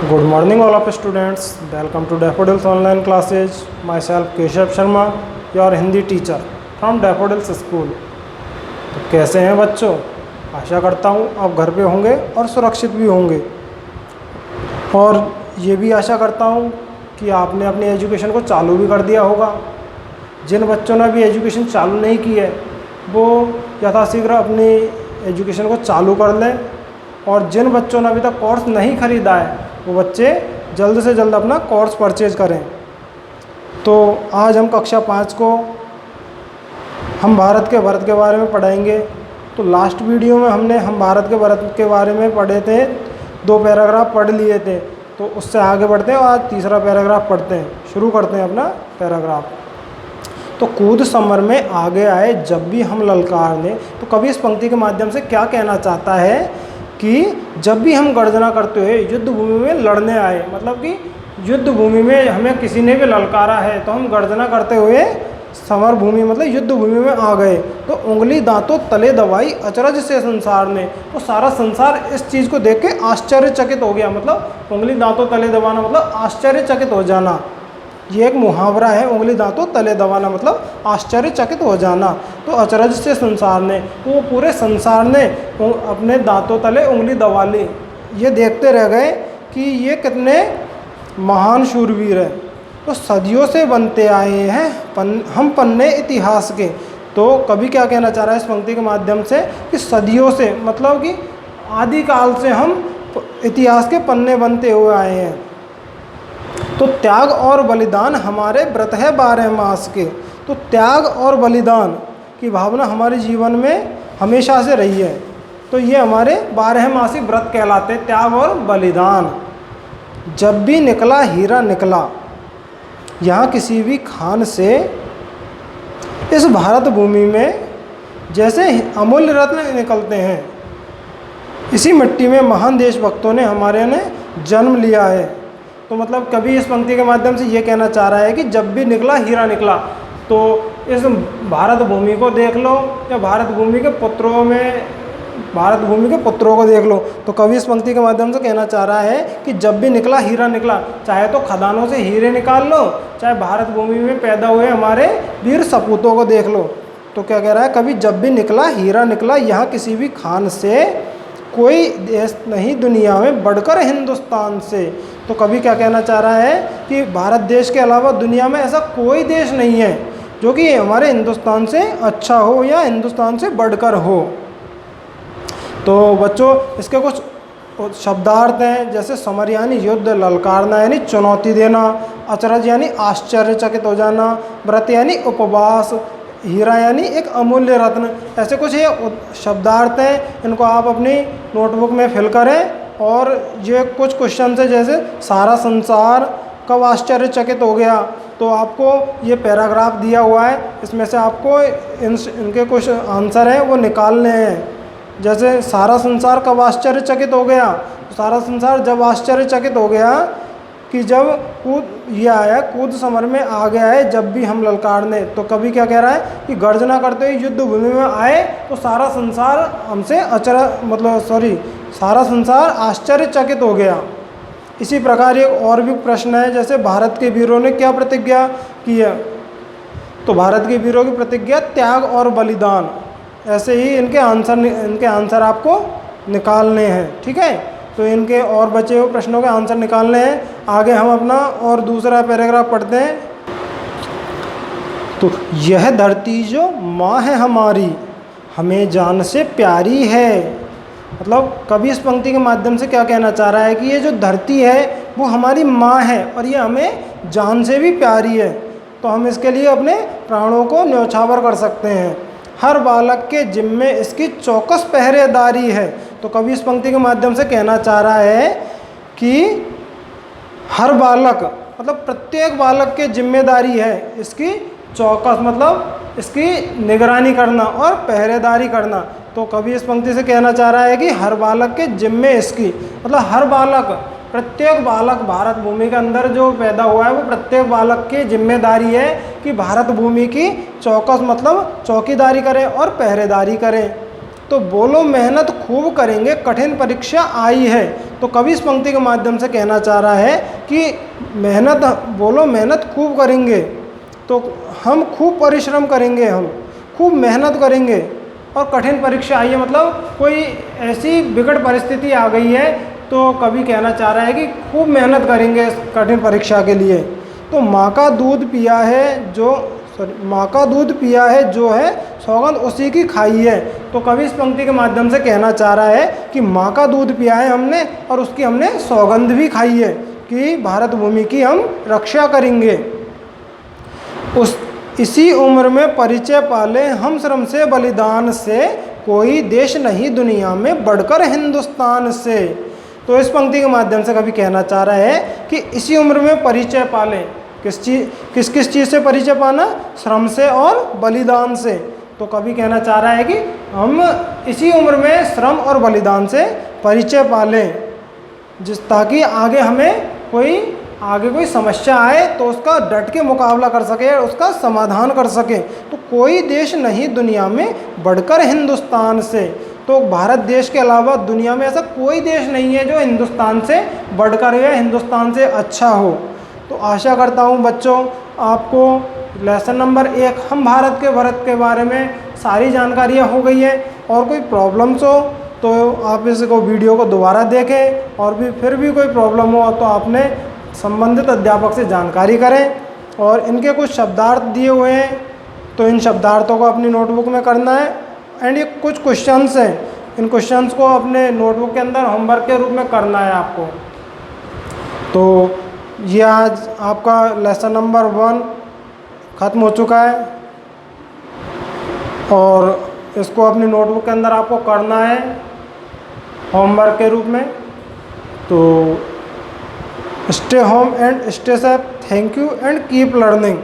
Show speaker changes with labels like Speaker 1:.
Speaker 1: Good morning all of students. Welcome to Daffodils online classes. Myself Keshav Sharma, your Hindi teacher from Daffodils School. तो कैसे हैं बच्चों? आशा करता हूँ आप घर पे होंगे और सुरक्षित भी होंगे, और ये भी आशा करता हूँ कि आपने अपनी एजुकेशन को चालू भी कर दिया होगा। जिन बच्चों ने अभी एजुकेशन चालू नहीं की है वो यथाशीघ्र अपनी एजुकेशन को चालू कर लें, और जिन बच्चों ने अभी तक कोर्स नहीं ख़रीदा है वो बच्चे जल्द से जल्द अपना कोर्स परचेज करें। तो आज हम कक्षा 5 को हम भारत के भरत के बारे में पढ़ाएंगे। तो लास्ट वीडियो में हमने हम भारत के भरत के बारे में पढ़े थे, 2 पैराग्राफ पढ़ लिए थे। तो उससे आगे बढ़ते हैं और आज तीसरा पैराग्राफ पढ़ते हैं। शुरू करते हैं अपना पैराग्राफ। तो कूद समर में आगे आए जब भी हम ललकारने। तो कवि इस पंक्ति के माध्यम से क्या कहना चाहता है कि जब भी हम गर्जना करते हुए युद्ध भूमि में लड़ने आए, मतलब कि युद्ध भूमि में हमें किसी ने भी ललकारा है तो हम गर्जना करते हुए समर भूमि मतलब युद्ध भूमि में आ गए। तो उंगली दांतों तले दबाई अचरज से संसार ने। तो सारा संसार इस चीज़ को देख के आश्चर्यचकित हो गया। मतलब उंगली दांतों तले दबाना मतलब आश्चर्यचकित हो जाना। ये एक मुहावरा है, उंगली दांतों तले दबाना मतलब आश्चर्यचकित हो जाना। तो अचरज से संसार ने, वो पूरे संसार ने अपने दांतों तले उंगली दबा ली। ये देखते रह गए कि ये कितने महान शूरवीर हैं। तो सदियों से बनते आए हैं हम पन्ने इतिहास के। तो कवि क्या कहना चाह रहा है इस पंक्ति के माध्यम से कि सदियों से मतलब कि आदिकाल से हम इतिहास के पन्ने बनते हुए आए हैं। तो त्याग और बलिदान हमारे व्रत है 12 मास के। तो त्याग और बलिदान की भावना हमारे जीवन में हमेशा से रही है। तो ये हमारे 12 मासिक व्रत कहलाते, त्याग और बलिदान। जब भी निकला हीरा निकला यहाँ किसी भी खान से, इस भारत भूमि में जैसे अमूल्य रत्न निकलते हैं, इसी मिट्टी में महान देशभक्तों ने हमारे ने जन्म लिया है। तो मतलब कभी इस पंक्ति के माध्यम से ये कहना चाह रहा है कि जब भी निकला हीरा निकला। तो इस भारत भूमि को देख लो या भारत भूमि के पुत्रों को देख लो। तो कवि इस पंक्ति के माध्यम से कहना चाह रहा है कि जब भी निकला हीरा निकला, चाहे तो खदानों से हीरे निकाल लो, चाहे भारत भूमि में पैदा हुए हमारे वीर सपूतों को देख लो। तो क्या कह रहा है कवि, जब भी निकला हीरा निकला यहाँ किसी भी खान से, कोई देश नहीं दुनिया में बढ़कर हिंदुस्तान से। तो कवि क्या कहना चाह रहा है कि भारत देश के अलावा दुनिया में ऐसा कोई देश नहीं है जो कि हमारे हिंदुस्तान से अच्छा हो या हिंदुस्तान से बढ़कर हो। तो बच्चों इसके कुछ शब्दार्थ हैं, जैसे समर यानी युद्ध, ललकारना यानी चुनौती देना, अचरज यानी आश्चर्यचकित हो जाना, व्रत यानी उपवास, हीरा यानी एक अमूल्य रत्न। ऐसे कुछ ये शब्दार्थ हैं, इनको आप अपनी नोटबुक में फिल करें। और ये कुछ क्वेश्चन है, जैसे सारा संसार कब आश्चर्यचकित हो गया। तो आपको ये पैराग्राफ दिया हुआ है, इसमें से आपको इनके कुछ आंसर हैं वो निकालने हैं। जैसे सारा संसार कब आश्चर्यचकित हो गया, सारा संसार जब आश्चर्यचकित हो गया कि जब ये आया कूद समर में आ गया है जब भी हम ललकारने। तो कभी क्या कह रहा है कि गर्जना करते हुए युद्ध भूमि में आए तो सारा संसार हमसे सारा संसार आश्चर्यचकित हो गया। इसी प्रकार एक और भी प्रश्न है, जैसे भारत के वीरों ने क्या प्रतिज्ञा की है। तो भारत के वीरों की प्रतिज्ञा त्याग और बलिदान। ऐसे ही इनके आंसर आपको निकालने हैं, ठीक है। तो इनके और बचे हुए प्रश्नों के आंसर निकालने हैं। आगे हम अपना और दूसरा पैराग्राफ पढ़ते हैं। तो यह धरती जो माँ है हमारी, हमें जान से प्यारी है। मतलब कवि इस पंक्ति के माध्यम से क्या कहना चाह रहा है कि ये जो धरती है वो हमारी माँ है और ये हमें जान से भी प्यारी है। तो हम इसके लिए अपने प्राणों को न्यौछावर कर सकते हैं। हर बालक के जिम्मे इसकी चौकस पहरेदारी है। तो कवि इस पंक्ति के माध्यम से कहना चाह रहा है कि हर बालक मतलब प्रत्येक बालक के जिम्मेदारी है इसकी चौकस मतलब इसकी निगरानी करना और पहरेदारी करना। तो कवि इस पंक्ति से कहना चाह रहा है कि हर बालक के जिम्मे इसकी मतलब हर बालक, प्रत्येक बालक भारत भूमि के अंदर जो पैदा हुआ है वो प्रत्येक बालक की जिम्मेदारी है कि भारत भूमि की चौकस मतलब चौकीदारी करें और पहरेदारी करें। तो बोलो मेहनत खूब करेंगे, कठिन परीक्षा आई है। तो कवि इस पंक्ति के माध्यम से कहना चाह रहा है कि बोलो मेहनत खूब करेंगे, तो हम खूब परिश्रम करेंगे, हम खूब मेहनत करेंगे। और कठिन परीक्षा आई है मतलब कोई ऐसी विकट परिस्थिति आ गई है, तो कवि कहना चाह रहा है कि खूब मेहनत करेंगे इस कठिन परीक्षा के लिए। तो माँ का दूध पिया है जो है सौगंध उसी की खाई है। तो कवि इस पंक्ति के माध्यम से कहना चाह रहा है कि माँ का दूध पिया है हमने और उसकी हमने सौगंध भी खाई है कि भारत भूमि की हम रक्षा करेंगे। इसी उम्र में परिचय पाले हम श्रम से बलिदान से, कोई देश नहीं दुनिया में बढ़कर हिंदुस्तान से। तो इस पंक्ति के माध्यम से कवि कहना चाह रहा है कि इसी उम्र में परिचय पाले, किस चीज़ से परिचय पाना? श्रम से और बलिदान से। तो कवि कहना चाह रहा है कि हम इसी उम्र में श्रम और बलिदान से परिचय पालें, ताकि आगे कोई समस्या आए तो उसका डट के मुकाबला कर सके, उसका समाधान कर सके। तो कोई देश नहीं दुनिया में बढ़कर हिंदुस्तान से। तो भारत देश के अलावा दुनिया में ऐसा कोई देश नहीं है जो हिंदुस्तान से बढ़कर या हिंदुस्तान से अच्छा हो। तो आशा करता हूँ बच्चों आपको लेसन नंबर 1 हम भारत के बारे में सारी जानकारियाँ हो गई है। और कोई प्रॉब्लम्स हो तो आप इसको वीडियो को दोबारा देखें, और फिर भी कोई प्रॉब्लम हो तो आपने संबंधित अध्यापक से जानकारी करें। और इनके कुछ शब्दार्थ दिए हुए हैं, तो इन शब्दार्थों को अपनी नोटबुक में करना है। एंड ये कुछ क्वेश्चंस हैं, इन क्वेश्चंस को अपने नोटबुक के अंदर होमवर्क के रूप में करना है आपको। तो ये आज आपका लेसन नंबर 1 ख़त्म हो चुका है, और इसको अपनी नोटबुक के अंदर आपको करना है होमवर्क के रूप में। तो stay home and stay safe. Thank you and keep learning.